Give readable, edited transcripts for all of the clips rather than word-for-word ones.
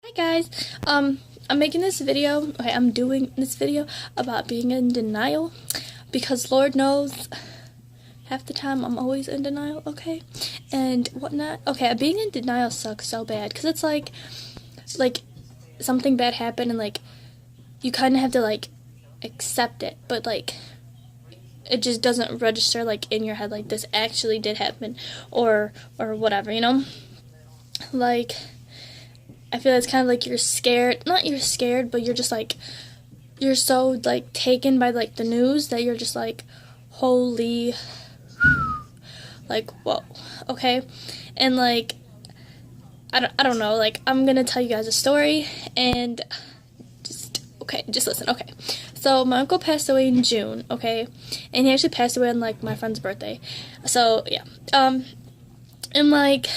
Hi guys, I'm making this video, okay, I'm doing this video about being in denial because Lord knows half the time I'm always in denial, okay, and whatnot. Okay, being in denial sucks so bad because it's like something bad happened and like you kind of have to like accept it, but like it just doesn't register like in your head like this actually did happen or whatever, you know, like I feel it's kind of like you're scared. Not you're scared, but you're just like you're so like taken by like the news that you're just like holy like whoa, okay? And like I don't know, like I'm going to tell you guys a story and just listen. Okay. So my uncle passed away in June, okay? And he actually passed away on like my friend's birthday. So, yeah. And like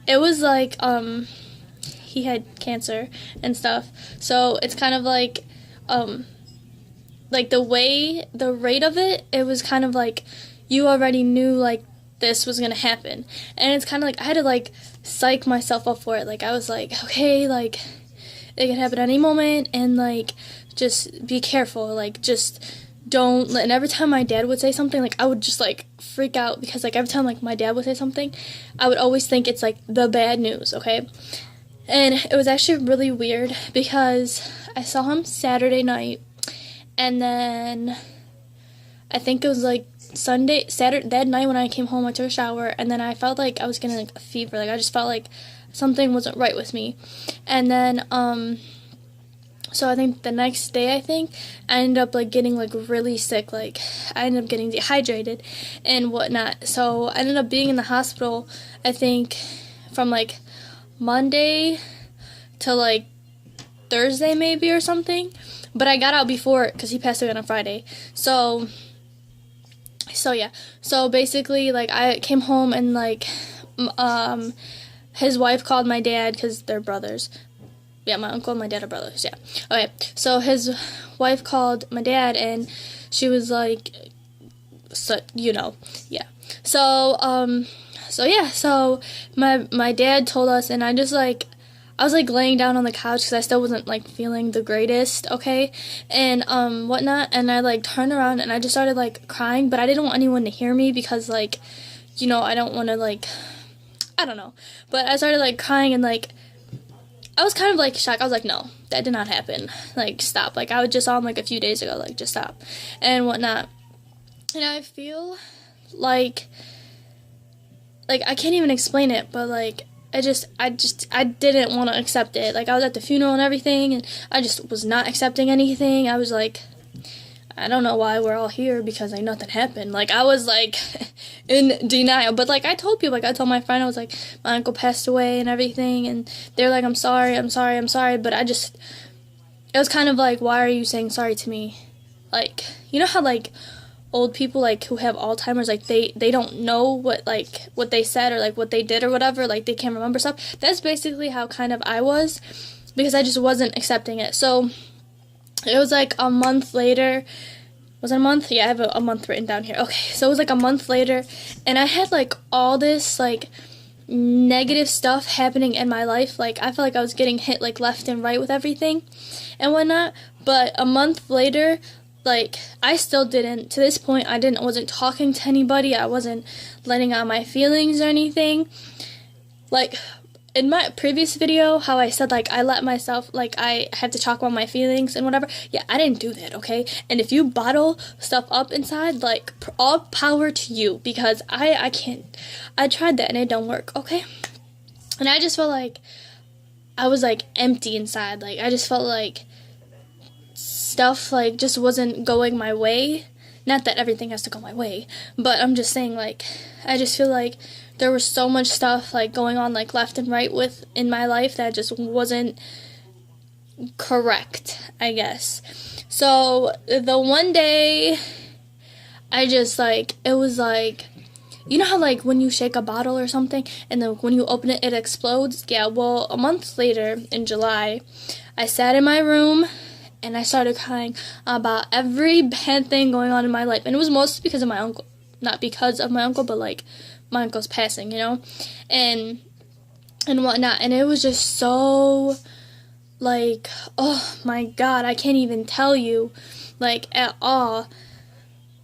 it was he had cancer and stuff. So it's kind of like the rate of it was kind of like you already knew like this was gonna happen. And it's kind of like I had to like psych myself up for it. Like I was like, okay, like it can happen any moment and like just be careful. Like just don't let, and every time my dad would say something, like I would just like freak out because like every time like my dad would say something, I would always think it's like the bad news, okay? And it was actually really weird because I saw him Saturday night and then I think it was like Saturday, that night when I came home, I took a shower and then I felt like I was getting like a fever. Like I just felt like something wasn't right with me. And then, so I think the next day, I ended up like getting like really sick. Like I ended up getting dehydrated and whatnot. So I ended up being in the hospital, I think, from like Monday to like Thursday maybe or something, but I got out before because he passed away on a Friday. So yeah, so basically like I came home and like his wife called my dad because they're brothers. Yeah, my uncle and my dad are brothers. Yeah. Okay, so his wife called my dad and she was like, so yeah. So yeah, so my dad told us, and I was like laying down on the couch because I still wasn't like feeling the greatest, okay, and whatnot, and I like turned around and I just started like crying, but I didn't want anyone to hear me because like, I don't want to like, I don't know, but I started like crying and like I was kind of like shocked. I was like, no, that did not happen. Like stop. Like I was just on like a few days ago. Like just stop, and whatnot. And I feel like I can't even explain it, but like I didn't want to accept it. Like I was at the funeral and everything and I just was not accepting anything. I was like, I don't know why we're all here because like nothing happened. Like I was like in denial. But like I told people, like I told my friend, I was like, my uncle passed away and everything, and they're like, I'm sorry, but it was kind of like, why are you saying sorry to me? Like, you know how like old people like who have Alzheimer's, like they don't know what they said or like what they did or whatever, like they can't remember stuff. That's basically how kind of I was because I just wasn't accepting it. So it was like a month later. Was it a month? Yeah, I have a month written down here. Okay, so it was like a month later and I had like all this like negative stuff happening in my life. Like I felt like I was getting hit like left and right with everything and whatnot. But a month later, like I still didn't, to this point I wasn't talking to anybody. I wasn't letting out my feelings or anything. Like in my previous video, how I said like I let myself, like I had to talk about my feelings and whatever. Yeah, I didn't do that, okay? And if you bottle stuff up inside, like all power to you, because I can't. I tried that and it don't work, okay? And I just felt like I was like empty inside. Like I just felt like stuff like just wasn't going my way. Not that everything has to go my way, but I'm just saying like I just feel like there was so much stuff like going on like left and right with in my life that just wasn't correct, I guess. So the one day I just like it was like, you know how like when you shake a bottle or something and then when you open it it explodes? Yeah, well a month later in July I sat in my room and I started crying about every bad thing going on in my life. And it was mostly because of my uncle. Not because of my uncle, but like my uncle's passing, And and whatnot, and it was just so, like, oh my god, I can't even tell you, like, at all.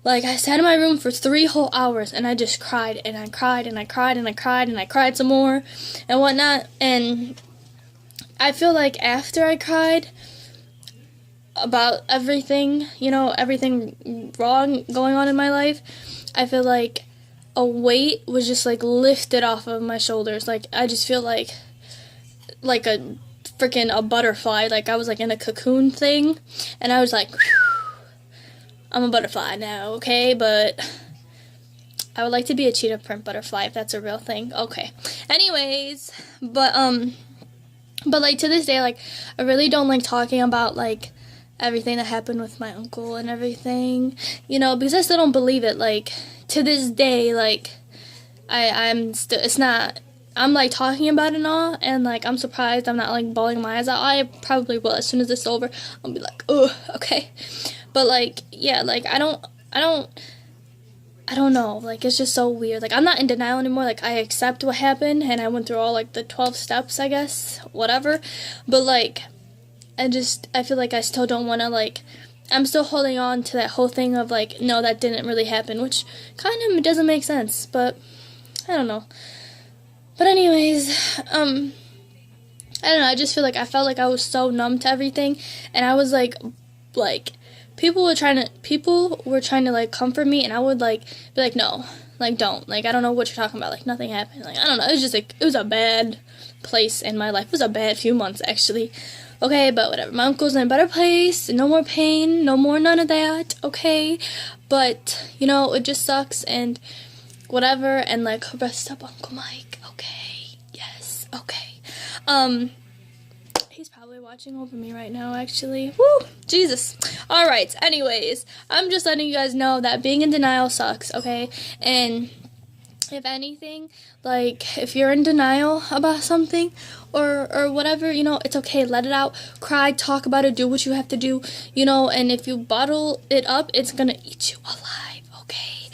Like, I sat in my room for 3 whole hours, and I just cried, and I cried, and I cried, and I cried, and I cried some more, and whatnot, and I feel like after I cried about everything, you know, everything wrong going on in my life, I feel like a weight was just, like, lifted off of my shoulders. Like, I just feel like a freaking a butterfly. Like, I was, like, in a cocoon thing, and I was like, whew, I'm a butterfly now, okay? But I would like to be a cheetah print butterfly if that's a real thing. Okay. Anyways, but like, to this day, like, I really don't like talking about, like, everything that happened with my uncle and everything, you know, because I still don't believe it. Like, to this day, like, I'm still, it's not, I'm, like, talking about it and all, and, like, I'm surprised I'm not, like, bawling my eyes out. I probably will. As soon as it's over, I'll be like, oh, okay. But, like, yeah, like, I don't know, like, it's just so weird. Like, I'm not in denial anymore. Like, I accept what happened, and I went through all, like, the 12 steps, I guess, whatever. But, like, I feel like I still don't want to, like, I'm still holding on to that whole thing of, like, no, that didn't really happen, which kind of doesn't make sense, but I don't know. But anyways, I don't know, I just feel like I felt like I was so numb to everything, and I was, like, people were trying to, like, comfort me, and I would, like, be like, no, like, don't, like, I don't know what you're talking about, like, nothing happened, like, I don't know, it was just, like, it was a bad place in my life. It was a bad few months, actually. Okay, but whatever. My uncle's in a better place. No more pain. No more none of that. Okay. But, you know, it just sucks and whatever. And, like, rest up, Uncle Mike. Okay. Yes. Okay. He's probably watching over me right now, actually. Woo! Jesus. Alright. Anyways, I'm just letting you guys know that being in denial sucks, okay? And if anything, like, if you're in denial about something or whatever, you know, it's okay. Let it out. Cry, talk about it, do what you have to do, you know, and if you bottle it up, it's gonna eat you alive, okay?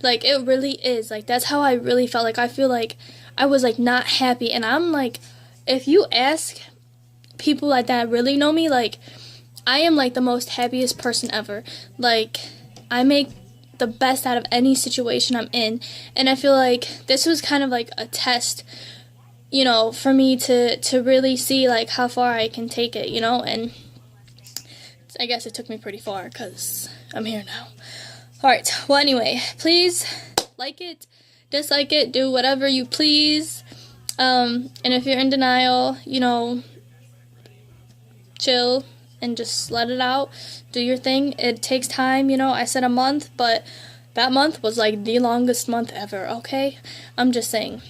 Like, it really is. Like, that's how I really felt. Like, I feel like I was, like, not happy, and I'm, like, if you ask people like that really know me, like, I am, like, the most happiest person ever. Like, I make the best out of any situation I'm in, and I feel like this was kind of like a test, you know, for me to really see, like, how far I can take it, you know, and I guess it took me pretty far because I'm here now. Alright, well, anyway, please like it, dislike it, do whatever you please, and if you're in denial, you know, chill and just let it out. Do your thing. It takes time, you know. I said a month, but that month was like the longest month ever, okay? I'm just saying.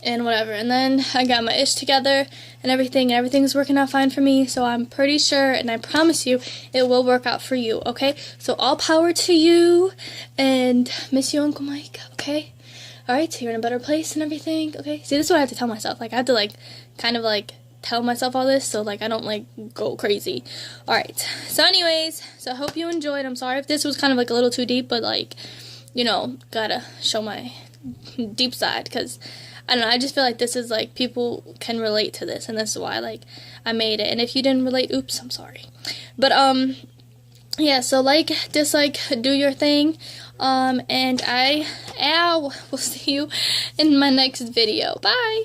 And whatever. And then I got my ish together and everything's working out fine for me. So I'm pretty sure, and I promise you, it will work out for you, okay? So all power to you, and miss you, Uncle Mike, okay? Alright, so you're in a better place and everything, okay? See, this is what I have to tell myself. Like, I have to, like, kind of, like, tell myself all this so, like, I don't, like, go crazy. Alright, so anyways, so I hope you enjoyed. I'm sorry if this was kind of, like, a little too deep, but, like, you know, gotta show my deep side, because I don't know, I just feel like this is, like, people can relate to this, and this is why, like, I made it. And if you didn't relate, oops, I'm sorry. But, yeah, so, like, dislike, do your thing, and I will see you in my next video. Bye!